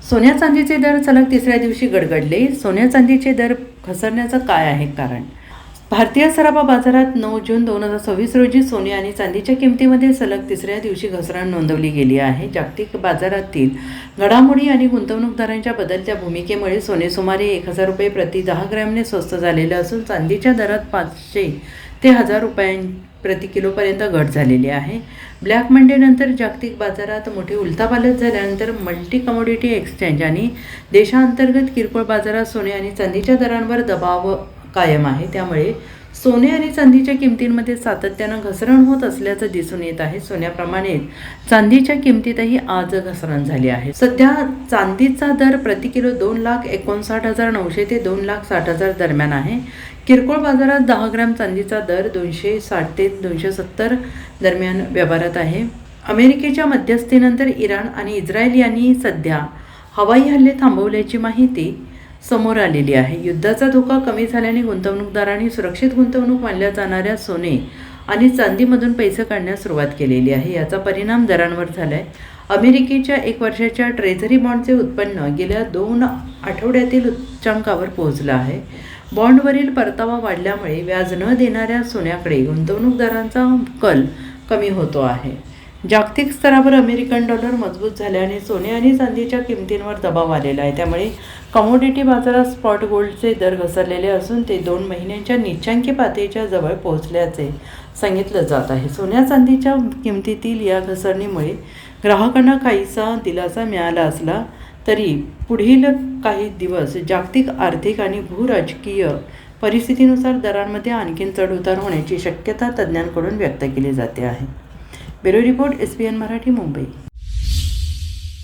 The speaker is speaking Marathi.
सोन्या चांदीचे दर सलग तिसऱ्या दिवशी गडगडले. सोन्या चांदीचे दर घसरण्याचं काय आहे कारण? भारतीय सराफा बाजारात 9 जून 2026 रोजी सोने आणि चांदीच्या किमतीमध्ये सलग तिसऱ्या दिवशी घसरण नोंदवली गेली आहे. जागतिक बाजारातील घडामोडी आणि गुंतवणूकदारांच्या बदलत्या भूमिकेमुळे सोने सुमारे 1000 रुपये प्रति 10 ग्रॅमने स्वस्त झालेले असून चांदीच्या दरात 500 ते 1000 रुपये प्रति किलोपर्यंत घट झालेली आहे. ब्लॅक मंडेनंतर जागतिक बाजारात मोठी उलथापालथ झाल्यानंतर मल्टी कमोडिटी एक्सचेंज आणि देशांतर्गत किरकोळ बाजारात सोने आणि चांदीच्या दरांवर दबाव कायम आहे. त्यामुळे सोने आणि चांदीच्या किमतींमध्ये सातत्यानं घसरण होत असल्याचं दिसून येत आहे. सोन्याप्रमाणे चांदीच्या किमतीतही आज घसरण झाली आहे. सध्या चांदीचा दर प्रति किलो 2,59,900 ते 2,60,000 दरम्यान आहे. किरकोळ बाजारात 10 ग्रॅम चांदीचा दर 260 ते 270 दरम्यान व्यवहारात आहे. अमेरिकेच्या मध्यस्थीनंतर इराण आणि इस्रायल यांनी सध्या हवाई हल्ले थांबवल्याची माहिती समोर आलेली आहे. युद्धाचा धोका कमी झाल्याने गुंतवणूकदारांनी सुरक्षित गुंतवणूक मानल्या जाणाऱ्या सोने आणि चांदीमधून पैसे काढण्यास सुरुवात केलेली आहे. याचा परिणाम दरांवर झाला आहे. अमेरिकेच्या 1 वर्षाच्या ट्रेझरी बॉन्डचे उत्पन्न गेल्या 2 आठवड्यातील उच्चांकावर पोहोचलं आहे. बॉन्डवरील परतावा वाढल्यामुळे व्याज न देणाऱ्या सोन्याकडे गुंतवणूकदारांचा कल कमी होतो आहे. जागतिक स्तरावर अमेरिकन डॉलर मजबूत झाल्याने सोने आणि चांदीच्या किमतींवर दबाव आलेला आहे. त्यामुळे कमोडिटी बाजारात स्पॉट गोल्डचे दर घसरलेले असून ते 2 महिन्यांच्या नीचांकी पातळीच्या जवळ पोहोचल्याचे सांगितलं जात आहे. सोन्या चांदीच्या किमतीतील या घसरणीमुळे ग्राहकांना काहीसा दिलासा मिळाला असला तरी पुढील काही दिवस जागतिक आर्थिक आणि भूराजकीय परिस्थितीनुसार दरांमध्ये आणखीन चढउतार होण्याची शक्यता तज्ज्ञांकडून व्यक्त केली जाते आहे. Bureau report, SBN Marathi, Mumbai.